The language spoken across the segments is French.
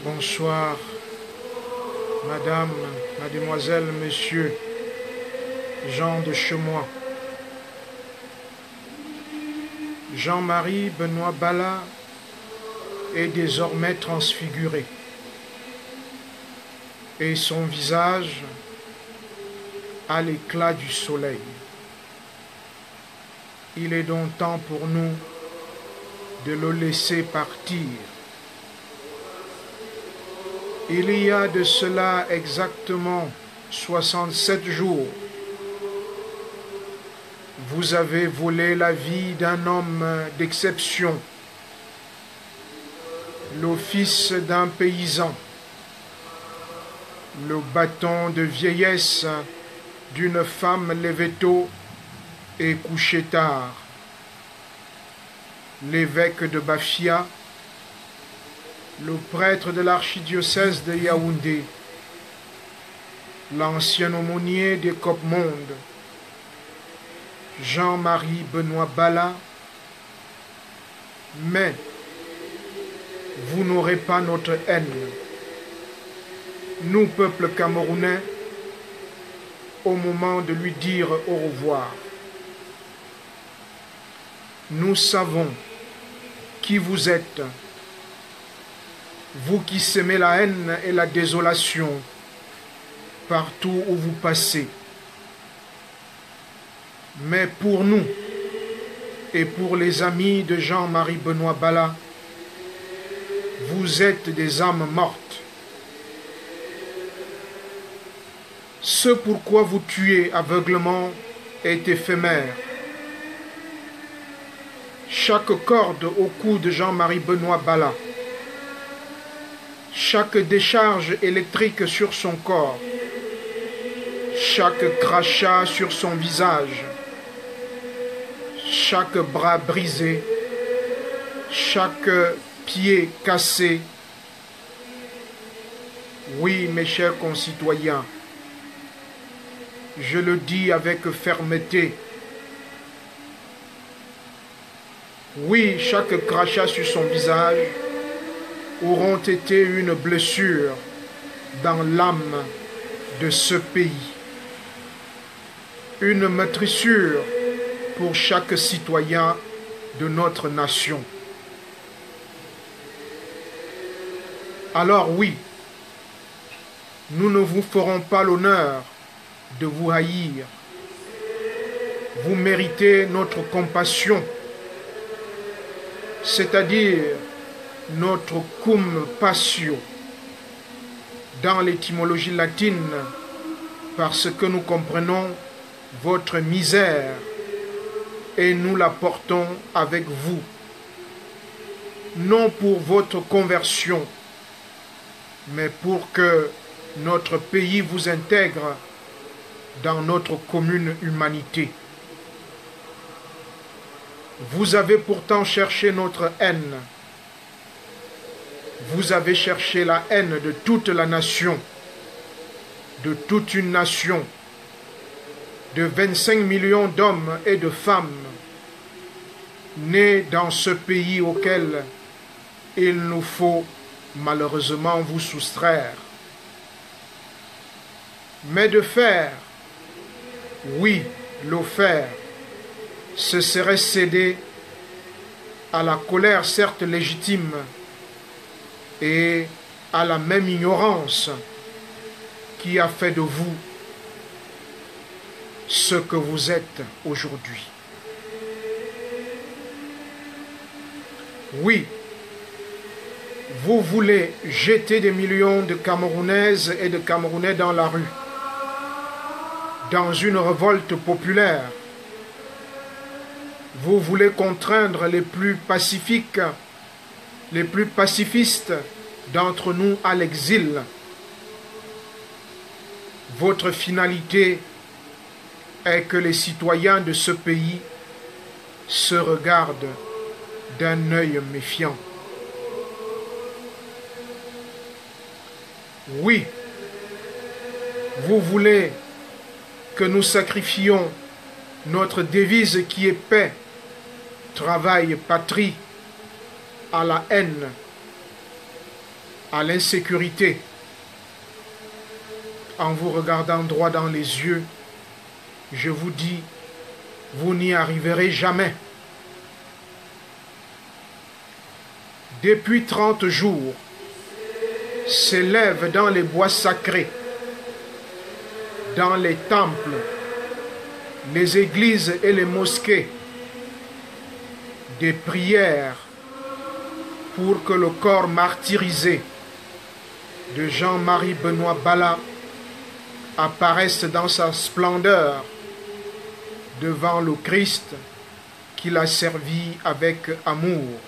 Bonsoir, madame, mademoiselle, monsieur, Jean de Chemois. Jean-Marie Benoît Bala est désormais transfiguré et son visage a l'éclat du soleil. Il est donc temps pour nous de le laisser partir. Il y a de cela exactement 67 jours, vous avez volé la vie d'un homme d'exception, le fils d'un paysan, le bâton de vieillesse d'une femme levée tôt et couchée tard, l'évêque de Bafia, le prêtre de l'archidiocèse de Yaoundé, l'ancien aumônier des Copes-Mondes, Jean-Marie Benoît Bala, mais vous n'aurez pas notre haine. Nous, peuple camerounais, au moment de lui dire au revoir, nous savons qui vous êtes, vous qui semez la haine et la désolation partout où vous passez. Mais pour nous et pour les amis de Jean-Marie Benoît Bala, vous êtes des âmes mortes. Ce pourquoi vous tuez aveuglement est éphémère. Chaque corde au cou de Jean-Marie Benoît Bala, chaque décharge électrique sur son corps, chaque crachat sur son visage, chaque bras brisé, chaque pied cassé. Oui, mes chers concitoyens, je le dis avec fermeté. Oui, chaque crachat sur son visage auront été une blessure dans l'âme de ce pays. Une meurtrissure pour chaque citoyen de notre nation. Alors oui, nous ne vous ferons pas l'honneur de vous haïr. Vous méritez notre compassion, c'est-à-dire notre cum passio, dans l'étymologie latine, parce que nous comprenons votre misère et nous la portons avec vous, non pour votre conversion, mais pour que notre pays vous intègre dans notre commune humanité. Vous avez pourtant cherché notre haine. Vous avez cherché la haine de toute la nation, de toute une nation, de 25 millions d'hommes et de femmes nés dans ce pays auquel il nous faut malheureusement vous soustraire. Mais de faire, oui, le faire, ce serait céder à la colère certes légitime et à la même ignorance qui a fait de vous ce que vous êtes aujourd'hui. Oui, vous voulez jeter des millions de Camerounaises et de Camerounais dans la rue, dans une révolte populaire. Vous voulez contraindre les plus pacifiques, les plus pacifistes d'entre nous à l'exil. Votre finalité est que les citoyens de ce pays se regardent d'un œil méfiant. Oui, vous voulez que nous sacrifions notre devise qui est paix, travail, patrie, à la haine. à l'insécurité, en vous regardant droit dans les yeux, je vous dis, vous n'y arriverez jamais. Depuis 30 jours, s'élèvent dans les bois sacrés, dans les temples, les églises et les mosquées, des prières pour que le corps martyrisé de Jean-Marie Benoît Bala apparaisse dans sa splendeur devant le Christ qu'il a servi avec amour.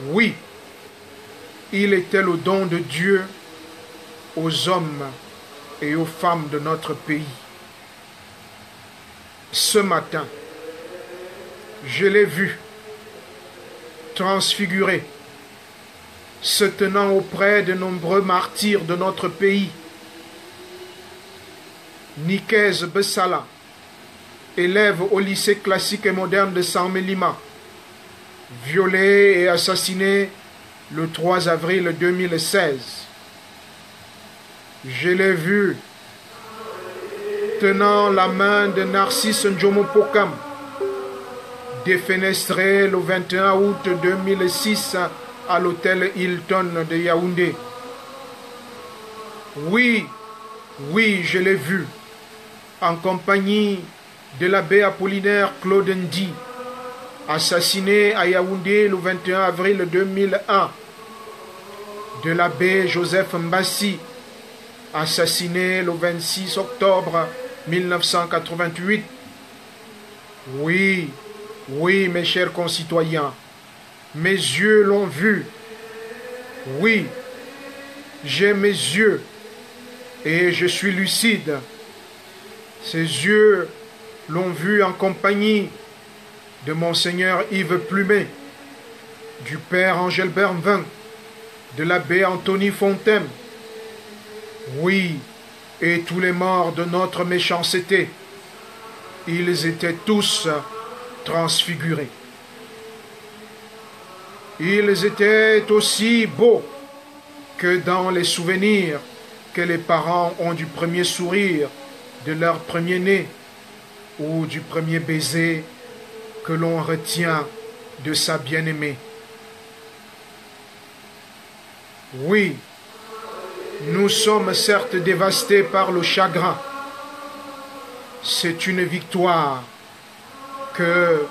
Oui, il était le don de Dieu aux hommes et aux femmes de notre pays. Ce matin, je l'ai vu transfiguré, se tenant auprès de nombreux martyrs de notre pays. Nikez Bessala, élève au lycée classique et moderne de Saint-Mélima, violé et assassiné le 3 avril 2016. Je l'ai vu tenant la main de Narcisse Njomo Pokam, défenestré le 21 août 2006 à l'hôtel Hilton de Yaoundé. Oui, je l'ai vu, en compagnie de l'abbé Apollinaire Claude Ndi, assassiné à Yaoundé le 21 avril 2001, de l'abbé Joseph Mbassi, assassiné le 26 octobre 1988. Oui, mes chers concitoyens, mes yeux l'ont vu. Oui, j'ai mes yeux et je suis lucide. Ces yeux l'ont vu en compagnie de Monseigneur Yves Plumet, du Père Angèle Bernvin, de l'abbé Anthony Fontaine. Oui, et tous les morts de notre méchanceté, ils étaient tous transfigurés. Ils étaient aussi beaux que dans les souvenirs que les parents ont du premier sourire de leur premier-né ou du premier baiser que l'on retient de sa bien-aimée. Oui, nous sommes certes dévastés par le chagrin. C'est une victoire que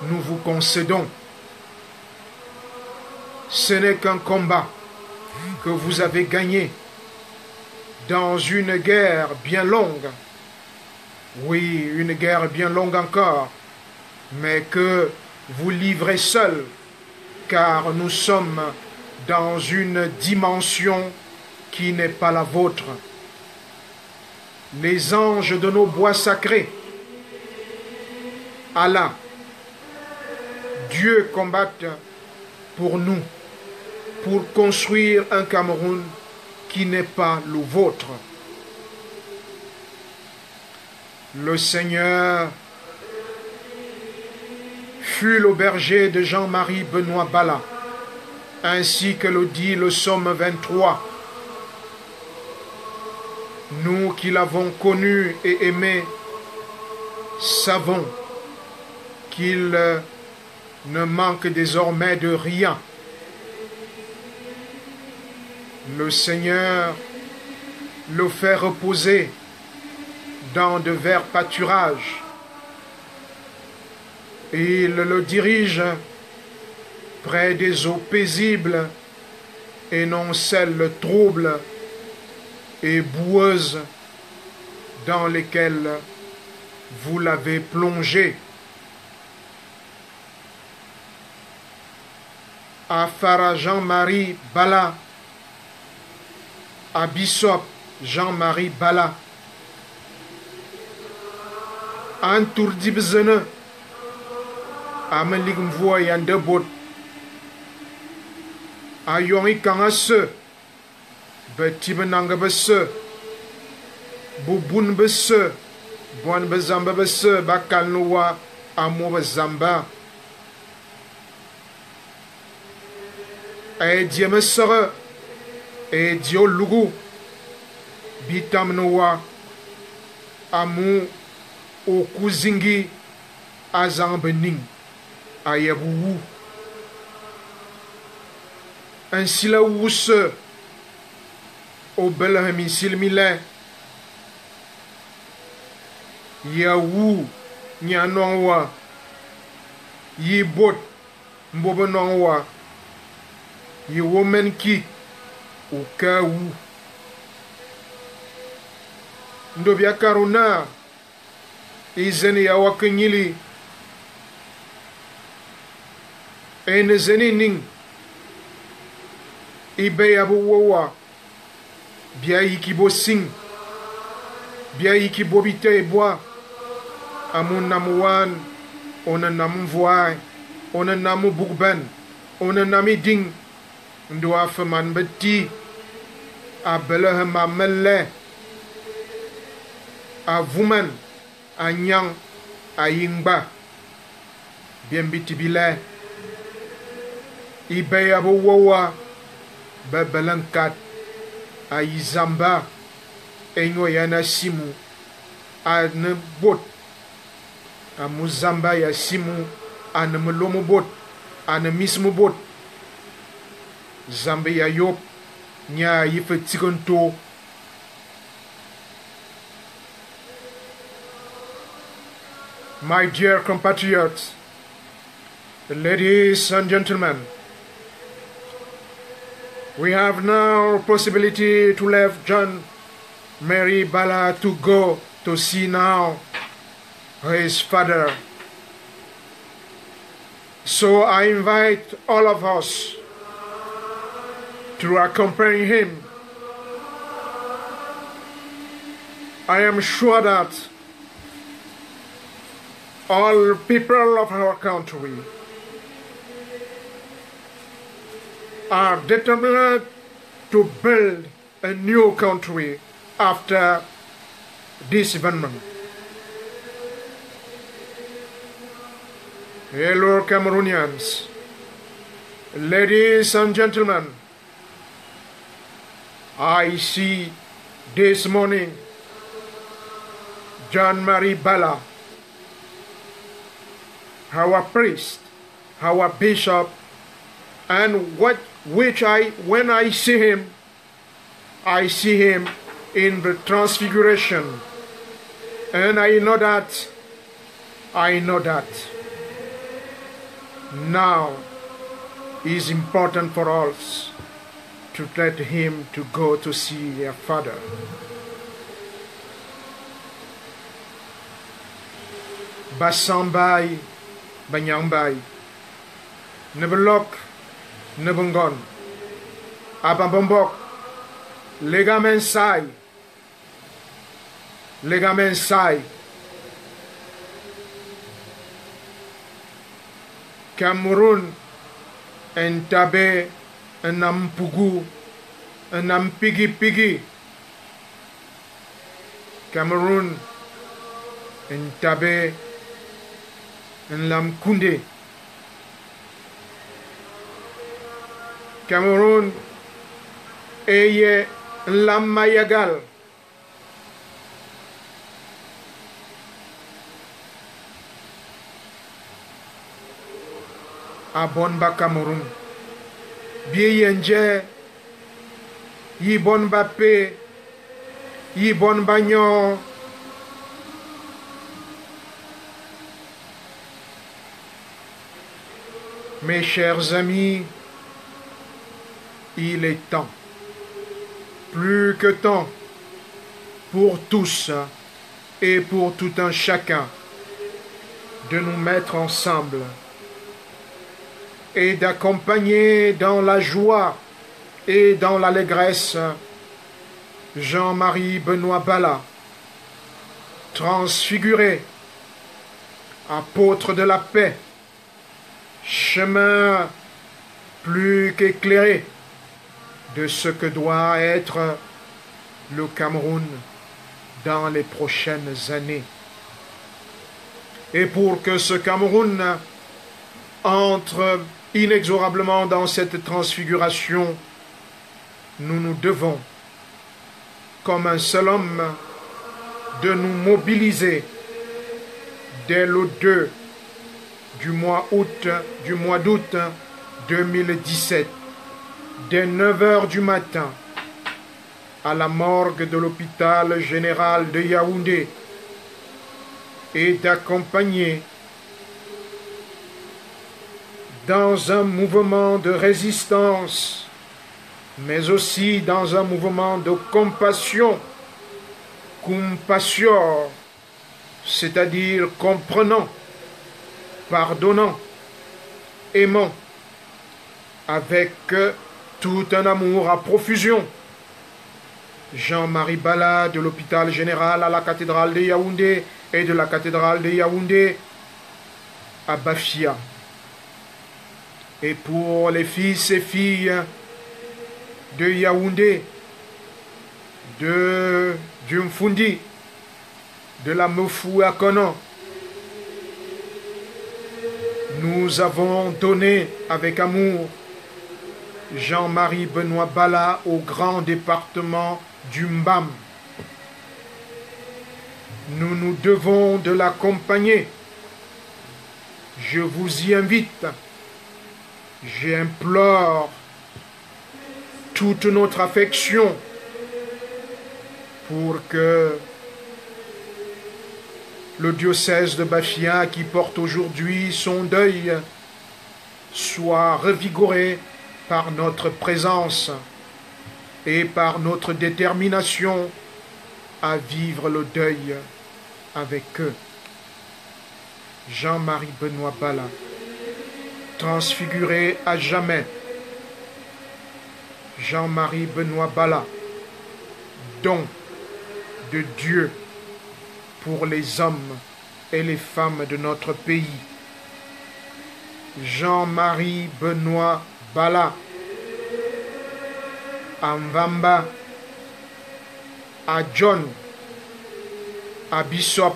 nous vous concédons. Ce n'est qu'un combat que vous avez gagné dans une guerre bien longue. Oui, une guerre bien longue encore, mais que vous livrez seul, car nous sommes dans une dimension qui n'est pas la vôtre. Les anges de nos bois sacrés, Allah, Dieu combattent pour nous, pour construire un Cameroun qui n'est pas le vôtre. Le Seigneur fut le berger de Jean-Marie Benoît Bala, ainsi que le dit le psaume 23. Nous qui l'avons connu et aimé, savons qu'il ne manque désormais de rien. Le Seigneur le fait reposer dans de verts pâturages. Il le dirige près des eaux paisibles et non celles troubles et boueuses dans lesquelles vous l'avez plongé. À Farah Jean-Marie Bala, à Bishop Jean-Marie Bala, an Tourdibzene, à Meligmvoy and Debot, à Yongi Kangase, Betibenanga Besse, Bubun Besse, Bon Bezamba Besse, Bakalnoa, Amo Bezamba. e diemesere e dio lugu bitam noa amu okuzingi azambening ayabu ainsi la wuse au Bethléem silmile yawu nyanonwa yibot mbobononwa yi woman ki ukawu ndobya karuna izeni ya wakinyili ene zeni ning ibe ya wowa bia yikibo sing bia yikibo bite bois amun namuan ona namu voai ona namu bugben ona nami ding ndo afman beti a Bethléem a mele a vuman a nyang a yingba bien bitibile ibe ya wowa bebelankat a yizamba enyo yana simu a ne bot a muzamba ya simu a ne melomo bot a ne mismo bot zambe ya yop nya yife tikonto my dear compatriots, ladies and gentlemen, we have now possibility to leave John Mary Bala to go to see now his father. So I invite all of us to accompany him. I am sure that all people of our country are determined to build a new country after this event. Hello Cameroonians, ladies and gentlemen, I see this morning John Marie Bala, our priest, our bishop, and when I see him in the transfiguration, and I know that now it is important for us to let him to go to see their father. Basambai, Banyambai, Nebelok, Nebungon, Abambombok, Legamensai, Cameroon, and Tabe, and Nampugu, and Nampigi, Cameroon, and Tabe, and Lamkunde, Cameroon, Eye, Lamayagal, Abonba Cameroon, Biyenje, Yibon Bape, Yibon Bagnon, mes chers amis, il est temps, plus que temps, pour tous et pour tout un chacun, de nous mettre ensemble et d'accompagner dans la joie et dans l'allégresse Jean-Marie Benoît Bala, transfiguré, apôtre de la paix, chemin plus qu'éclairé de ce que doit être le Cameroun dans les prochaines années. Et pour que ce Cameroun entre Inexorablement dans cette transfiguration, nous nous devons, comme un seul homme, de nous mobiliser dès le 2 du mois d'août 2017, dès 9 heures du matin, à la morgue de l'hôpital général de Yaoundé, et d'accompagner dans un mouvement de résistance, mais aussi dans un mouvement de compassion, compassion, c'est-à-dire comprenant, pardonnant, aimant, avec tout un amour à profusion. Jean-Marie Bala de l'hôpital général à la cathédrale de Yaoundé et de la cathédrale de Yaoundé à Bafia. Et pour les fils et filles de Yaoundé, de Djumfundi, de la Mefou à Konan, nous avons donné avec amour Jean-Marie Benoît Bala au grand département du Mbam. Nous nous devons de l'accompagner. Je vous y invite. J'implore toute notre affection pour que le diocèse de Bafia, qui porte aujourd'hui son deuil, soit revigoré par notre présence et par notre détermination à vivre le deuil avec eux. Jean-Marie Benoît Bala, transfiguré à jamais. Jean-Marie Benoît Bala, don de Dieu pour les hommes et les femmes de notre pays. Jean-Marie Benoît Bala, à Mvamba, à John, à Bishop,